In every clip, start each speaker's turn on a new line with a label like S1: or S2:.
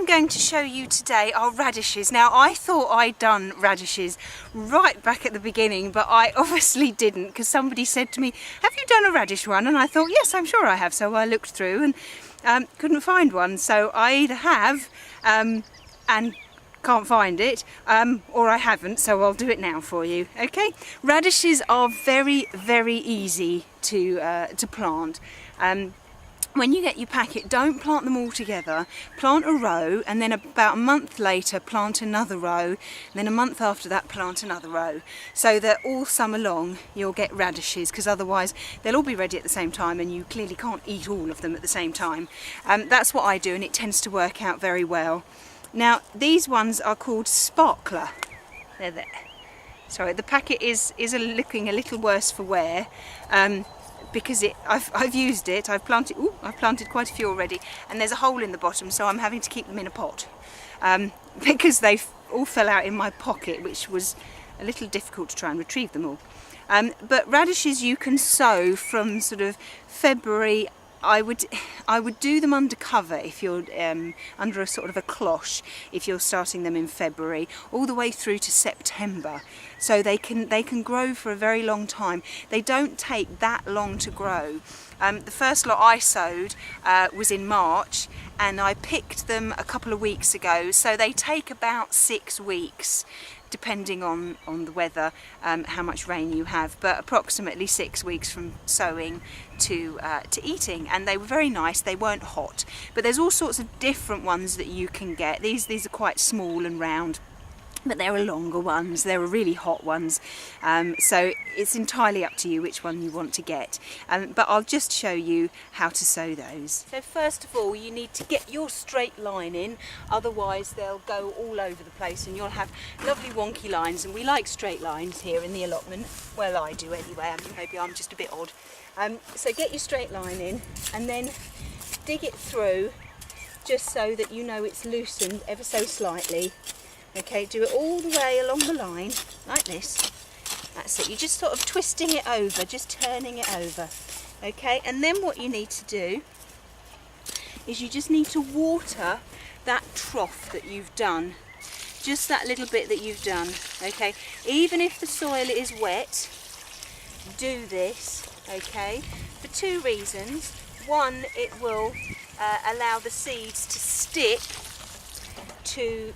S1: going to show you today are radishes. Now, I thought I'd done radishes right back at the beginning, but I obviously didn't, because somebody said to me, have you done a radish one? And I thought, yes, I'm sure I have. So I looked through and couldn't find one. So I either have and can't find it, or I haven't, so I'll do it now for you. Okay, radishes are very, very easy to plant. When you get your packet, don't plant them all together. Plant a row, and then about a month later plant another row, and then a month after that plant another row, so that all summer long you'll get radishes, because otherwise they'll all be ready at the same time and you clearly can't eat all of them at the same time. That's what I do, and it tends to work out very well. Now, these ones are called sparkler. They're there. Sorry, the packet is looking a little worse for wear. Because I've used it, I've planted quite a few already, and there's a hole in the bottom, so I'm having to keep them in a pot because they all fell out in my pocket, which was a little difficult to try and retrieve them all. But radishes you can sow from sort of February. I would do them under cover if you're under a sort of a cloche, if you're starting them in February, all the way through to September, so they can grow for a very long time. They don't take that long to grow. The first lot I sowed was in March, and I picked them a couple of weeks ago, so they take about 6 weeks, depending on the weather, how much rain you have, but approximately 6 weeks from sowing to eating. And they were very nice. They weren't hot, but there's all sorts of different ones that you can get. These are quite small and round, but there are longer ones, there are really hot ones, so it's entirely up to you which one you want to get, but I'll just show you how to sow those. So first of all, you need to get your straight line in, otherwise they'll go all over the place and you'll have lovely wonky lines, and we like straight lines here in the allotment. Well, I do anyway. I mean, maybe I'm just a bit odd. So get your straight line in and then dig it through, just so that you know it's loosened ever so slightly. Okay, do it all the way along the line, like this. That's it, you're just sort of twisting it over, just turning it over. Okay, and then what you need to do is you just need to water that trough that you've done. Just that little bit that you've done, okay? Even if the soil is wet, do this, okay? For 2 reasons. One, it will allow the seeds to stick to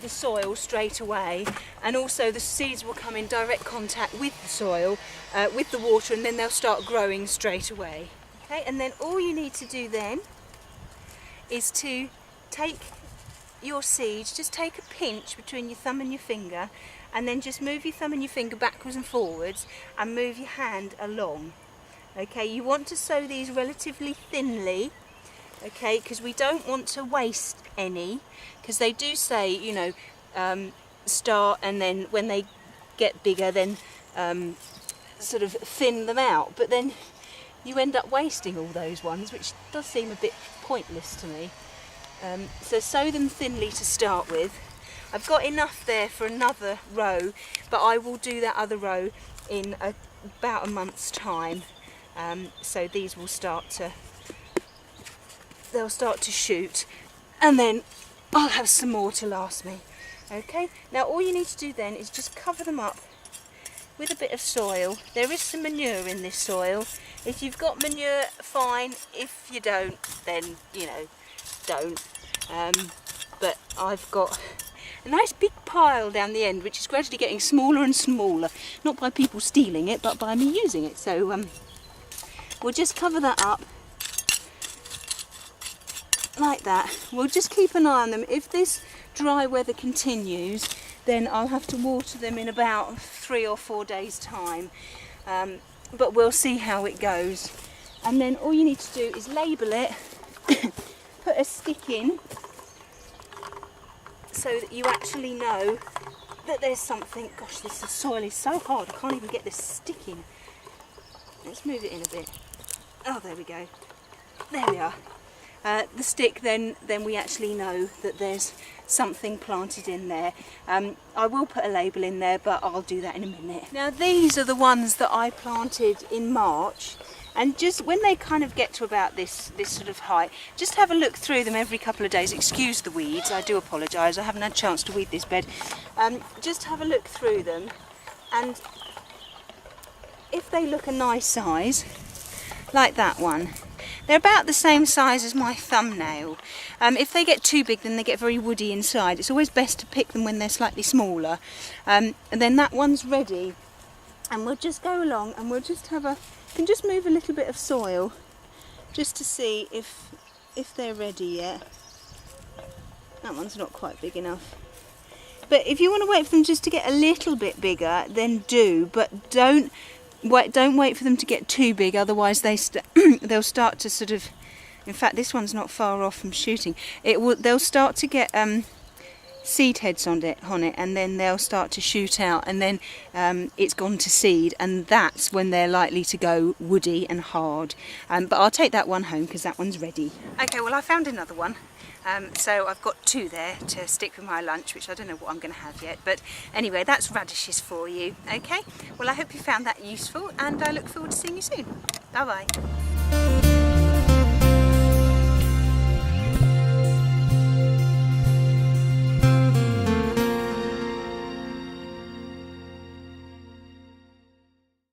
S1: the soil straight away, and also the seeds will come in direct contact with the soil, with the water, and then they'll start growing straight away. Okay, and then all you need to do then is to take your seeds, just take a pinch between your thumb and your finger, and then just move your thumb and your finger backwards and forwards and move your hand along. Okay, you want to sow these relatively thinly, okay, because we don't want to waste any, because they do say, you know, start, and then when they get bigger then sort of thin them out, but then you end up wasting all those ones, which does seem a bit pointless to me. So sow them thinly to start with. I've got enough there for another row, but I will do that other row in about a month's time. So these will start to shoot, and then I'll have some more to last me. Okay, now all you need to do then is just cover them up with a bit of soil. There is some manure in this soil. If you've got manure, fine. If you don't, then, you know, don't. But I've got a nice big pile down the end, which is gradually getting smaller and smaller. Not by people stealing it, but by me using it. So we'll just cover that up like that. We'll just keep an eye on them. If this dry weather continues, then I'll have to water them in about 3 or 4 days time, but we'll see how it goes. And then all you need to do is label it, put a stick in, so that you actually know that there's something. Gosh, the soil is so hard, I can't even get this stick in. Let's move it in a bit. Oh, there we go. There we are. The stick, then we actually know that there's something planted in there. I will put a label in there, but I'll do that in a minute. Now these are the ones that I planted in March, And just when they kind of get to about this sort of height, just have a look through them every couple of days. Excuse the weeds, I do apologise, I haven't had a chance to weed this bed. Just have a look through them, and if they look a nice size, like that one, they're about the same size as my thumbnail. If they get too big, then they get very woody inside. It's always best to pick them when they're slightly smaller. And then that one's ready. And we'll just go along and we'll just have can just move a little bit of soil just to see if they're ready yet. That one's not quite big enough. But if you want to wait for them just to get a little bit bigger, then do. But don't wait for them to get too big, otherwise they'll start to sort of, in fact this one's not far off from shooting. They'll start to get seed heads on it, and then they'll start to shoot out, and then it's gone to seed, and that's when they're likely to go woody and hard. But I'll take that one home because that one's ready. Okay, well I found another one. So I've got 2 there to stick with my lunch, which I don't know what I'm going to have yet. But anyway, that's radishes for you. Okay, well I hope you found that useful, and I look forward to seeing you soon. Bye bye.